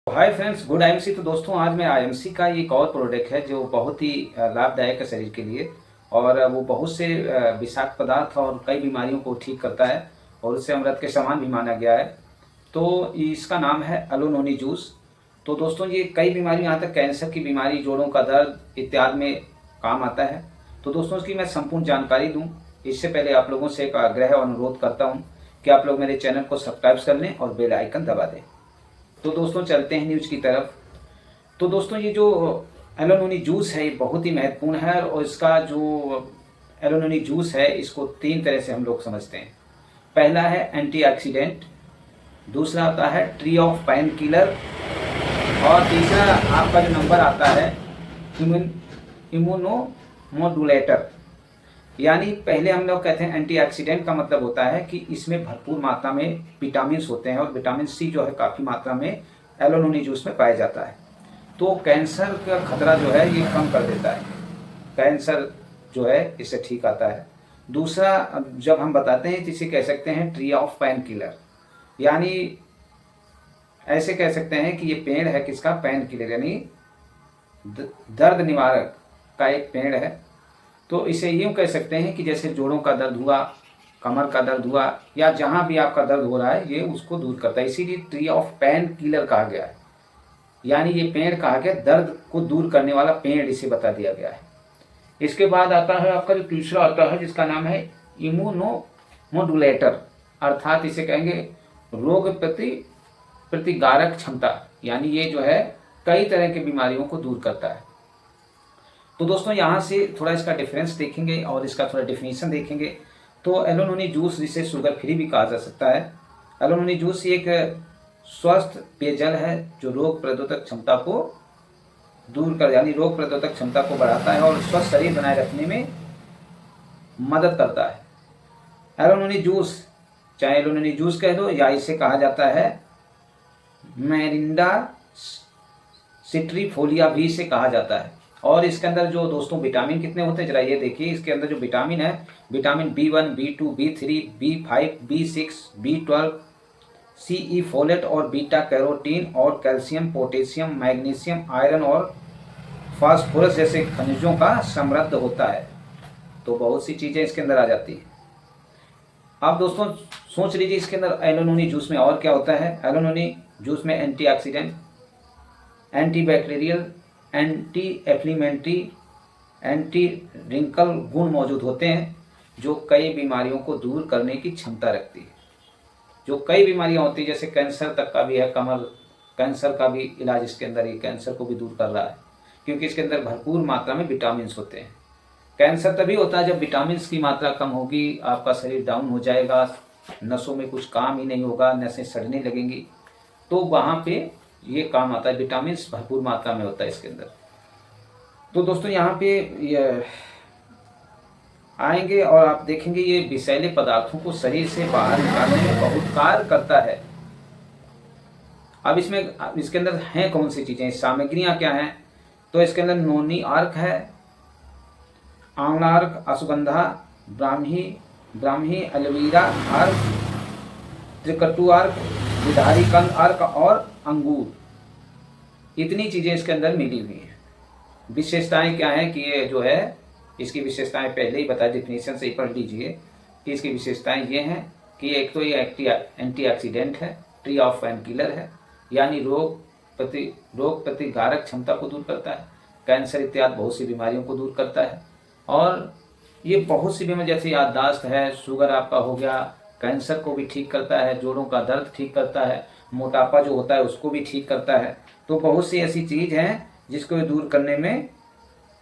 Hi friends, good IMC. तो दोस्तों, आज मैं आईएमसी का एक और प्रोडक्ट है जो बहुत ही लाभदायक है शरीर के लिए। और वो बहुत से विषाक्त पदार्थ और कई बीमारियों को ठीक करता है और उससे अमृत के समान भी माना गया है। तो इसका नाम है अलोनोनी जूस। तो दोस्तों, ये कई बीमारियों, यहाँ तक कैंसर की बीमारी, जोड़ों का दर्द इत्यादि में काम आता है। तो दोस्तों, इसकी मैं संपूर्ण जानकारी दूँ इससे पहले आप लोगों से एक आग्रह और अनुरोध करता हूँ कि आप लोग मेरे चैनल को सब्सक्राइब कर लें और बेल आइकन दबा दें। तो दोस्तों, चलते हैं न्यूज़ की तरफ। तो दोस्तों, ये जो एलोनोनी जूस है ये बहुत ही महत्वपूर्ण है और इसका जो एलोनोनी जूस है इसको तीन तरह से हम लोग समझते हैं। पहला है एंटीऑक्सीडेंट, दूसरा आता है ट्री ऑफ पेन किलर और तीसरा आपका जो नंबर आता है इम्यूनोमोडुलेटर। यानी पहले हम लोग कहते हैं एंटीऑक्सीडेंट का मतलब होता है कि इसमें भरपूर मात्रा में विटामिन होते हैं और विटामिन सी जो है काफ़ी मात्रा में एलोनोनी जूस में पाया जाता है। तो कैंसर का खतरा जो है ये कम कर देता है, कैंसर जो है इससे ठीक आता है। दूसरा, जब हम बताते हैं तो इसे कह सकते हैं ट्री ऑफ पेन किलर, यानी ऐसे कह सकते हैं कि ये पेड़ है किसका, पेन किलर, यानी दर्द निवारक का एक पेड़ है। तो इसे यूँ कह सकते हैं कि जैसे जोड़ों का दर्द हुआ, कमर का दर्द हुआ या जहाँ भी आपका दर्द हो रहा है ये उसको दूर करता है, इसीलिए ट्री ऑफ पेन किलर कहा गया है। यानी ये पेड़ कहा गया, दर्द को दूर करने वाला पेड़ इसे बता दिया गया है। इसके बाद आता है आपका जो तीसरा आता है जिसका नाम है इम्यूनोमोडुलेटर, अर्थात इसे कहेंगे रोग प्रतिकारक क्षमता, यानी ये जो है कई तरह की बीमारियों को दूर करता है। तो दोस्तों, यहाँ से थोड़ा इसका डिफरेंस देखेंगे और इसका थोड़ा डिफिनीशन देखेंगे। तो एलोनोनी जूस, जिसे शुगर फ्री भी कहा जा सकता है, एलोनोनी जूस एक स्वस्थ पेयजल है जो रोग प्रतिरोधक क्षमता को दूर कर, यानी रोग प्रतिरोधक क्षमता को बढ़ाता है और स्वस्थ शरीर बनाए रखने में मदद करता है। एलोनोनी जूस, चाहे एलोनोनी जूस कह दो या इसे कहा जाता है मैरिंडा सिट्रीफोलिया भी इसे कहा जाता है। और इसके अंदर जो दोस्तों विटामिन कितने होते हैं जरा ये देखिए। इसके अंदर जो विटामिन है, vitamin B1, B2, B3, B5, B6, B12, CE, folate और बीटा कैरोटीन और कैल्शियम, पोटेशियम, मैग्नीशियम, आयरन और फास्फोरस जैसे खनिजों का समृद्ध होता है। तो बहुत सी चीज़ें इसके अंदर आ जाती हैं। अब दोस्तों सोच लीजिए इसके अंदर एलोनोनी जूस में और क्या होता है। एलोनोनी जूस में antioxidant, antibacterial, anti inflammatory, anti wrinkle गुण मौजूद होते हैं जो कई बीमारियों को दूर करने की क्षमता रखती है। जो कई बीमारियां होती हैं जैसे कैंसर तक का भी है, कमर कैंसर का भी इलाज इसके अंदर ही कैंसर को भी दूर कर रहा है, क्योंकि इसके अंदर भरपूर मात्रा में विटामिन होते हैं। कैंसर तभी होता है जब विटामिन की मात्रा कम होगी, आपका शरीर डाउन हो जाएगा, नसों में कुछ काम ही नहीं होगा, नसें सड़ने लगेंगी, तो वहाँ पे ये काम आता है। विटामिन भरपूर मात्रा में होता है इसके अंदर। तो दोस्तों यहाँ पे ये आएंगे और आप देखेंगे ये विषैले पदार्थों को शरीर से बाहर निकालने में बहुत कार्य करता है। अब इसके अंदर हैं कौन सी चीज़ें, सामग्रियाँ क्या हैं। तो इसके अंदर नोनी आर्क है, आंवला आर्क, अश्वगंधा, ब्राह्मी एलोवेरा आर्क, त्रिकटु आर्क, दुधारी कंद आर्क और अंगूर, इतनी चीज़ें इसके अंदर मिली हुई हैं। विशेषताएं क्या हैं कि ये जो है इसकी विशेषताएं पहले ही बता, डिफिनीशन से ही पढ़ लीजिए कि इसकी विशेषताएं ये हैं कि एक तो ये एंटीऑक्सीडेंट है, ट्री ऑफ पेन किलर है, यानी रोग प्रतिकारक क्षमता को दूर करता है, कैंसर इत्यादि बहुत सी बीमारियों को दूर करता है। और ये बहुत सी बीमारी जैसे याददाश्त है, शुगर आपका हो गया, कैंसर को भी ठीक करता है, जोड़ों का दर्द ठीक करता है, मोटापा जो होता है उसको भी ठीक करता है। तो बहुत सी ऐसी चीज़ हैं जिसको दूर करने में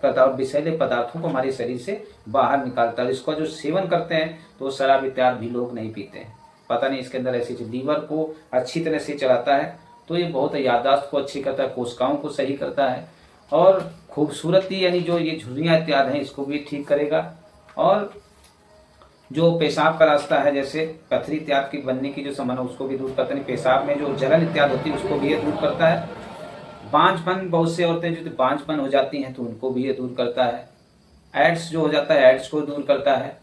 करता है और विषैले पदार्थों को हमारे शरीर से बाहर निकालता है। इसका जो सेवन करते हैं तो शराब इत्यादि भी लोग नहीं पीते हैं, पता नहीं इसके अंदर ऐसी चीज़, लीवर को अच्छी तरह से चलाता है। तो ये बहुत याददाश्त को अच्छी करता है, कोशिकाओं को सही करता है और खूबसूरती, यानी जो ये झुर्रियाँ इत्यादि हैं इसको भी ठीक करेगा। और जो पेशाब का रास्ता है, जैसे पथरी इत्यादि की बनने की जो संभावना उसको भी दूर करता है, पेशाब में जो जलन इत्यादि होती है उसको भी ये दूर करता है। बांझपन, बहुत से औरतें जो बांझपन हो जाती हैं तो उनको भी ये दूर करता है। एड्स जो हो जाता है एड्स को दूर करता है।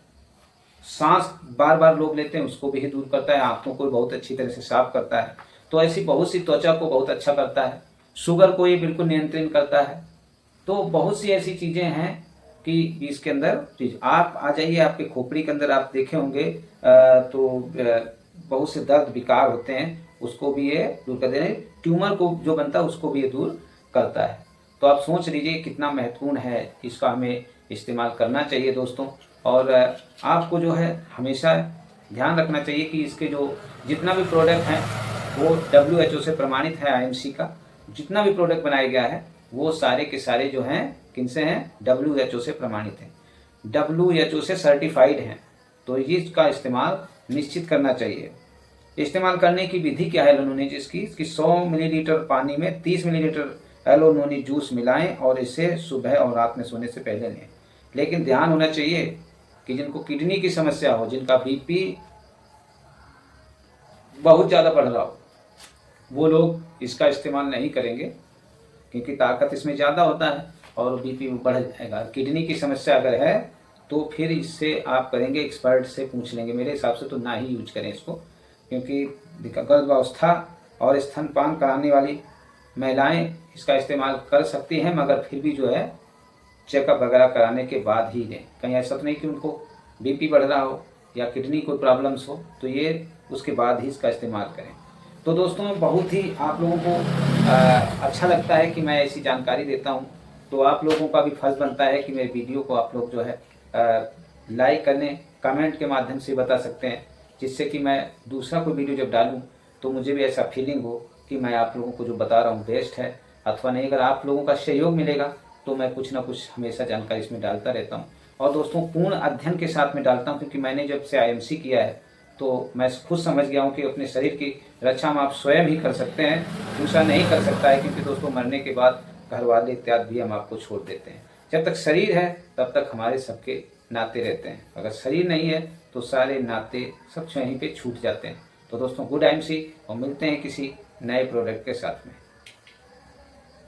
सांस बार बार लोग लेते हैं उसको भी दूर करता है। आँखों को बहुत अच्छी तरह से साफ करता है। तो ऐसी बहुत सी त्वचा को बहुत अच्छा करता है। शुगर को ये बिल्कुल नियंत्रण करता है। तो बहुत सी ऐसी चीज़ें हैं कि इसके अंदर चीज आप आ जाइए, आपके खोपड़ी के अंदर आप देखे होंगे बहुत से दर्द विकार होते हैं, उसको भी ये दूर कर देने, ट्यूमर को जो बनता है उसको भी ये दूर करता है। तो आप सोच लीजिए कितना महत्वपूर्ण है, इसका हमें इस्तेमाल करना चाहिए दोस्तों। और आपको जो है हमेशा ध्यान रखना चाहिए कि इसके जो जितना भी प्रोडक्ट हैं वो WHO से प्रमाणित है। IMC का जितना भी प्रोडक्ट बनाया गया है वो सारे के सारे जो हैं किनसे हैं, WHO से प्रमाणित हैं, WHO से सर्टिफाइड हैं। तो इसका इस्तेमाल निश्चित करना चाहिए। इस्तेमाल करने की विधि क्या है एलोनोनिज की, 100 मिलीलीटर पानी में 30 मिलीलीटर एलोनोनी जूस मिलाएं और इसे सुबह और रात में सोने से पहले लें। लेकिन ध्यान होना चाहिए कि जिनको किडनी की समस्या हो, जिनका BP बहुत ज़्यादा बढ़ रहा हो, वो लोग इसका इस्तेमाल नहीं करेंगे क्योंकि ताकत इसमें ज़्यादा होता है और BP बढ़ जाएगा। किडनी की समस्या अगर है तो फिर इससे आप करेंगे, एक्सपर्ट से पूछ लेंगे। मेरे हिसाब से तो ना ही यूज करें इसको, क्योंकि गर्भावस्था और स्तनपान कराने वाली महिलाएं इसका इस्तेमाल कर सकती हैं, मगर फिर भी जो है चेकअप वगैरह कराने के बाद ही लें। कहीं ऐसा तो नहीं कि उनको BP बढ़ रहा हो या किडनी कोई प्रॉब्लम्स हो, तो ये उसके बाद ही इसका इस्तेमाल करें। तो दोस्तों बहुत ही आप लोगों को अच्छा लगता है कि मैं ऐसी जानकारी देता हूँ, तो आप लोगों का भी फर्ज बनता है कि मेरे वीडियो को आप लोग जो है लाइक करने, कमेंट के माध्यम से बता सकते हैं, जिससे कि मैं दूसरा कोई वीडियो जब डालूँ तो मुझे भी ऐसा फीलिंग हो कि मैं आप लोगों को जो बता रहा हूँ बेस्ट है अथवा नहीं। अगर आप लोगों का सहयोग मिलेगा तो मैं कुछ ना कुछ हमेशा जानकारी इसमें डालता रहता हूँ। और दोस्तों पूर्ण अध्ययन के साथ में डालता हूँ, क्योंकि मैंने जब से IMC किया है तो मैं खुद समझ गया हूँ कि अपने शरीर की रक्षा हम आप स्वयं ही कर सकते हैं, दूसरा नहीं कर सकता है। क्योंकि दोस्तों मरने के बाद घर वाले इत्यादि भी हम आपको छोड़ देते हैं। जब तक शरीर है तब तक हमारे सबके नाते रहते हैं, अगर शरीर नहीं है तो सारे नाते सब यहीं पे छूट जाते हैं। तो दोस्तों गुड IMC, और मिलते हैं किसी नए प्रोडक्ट के साथ में।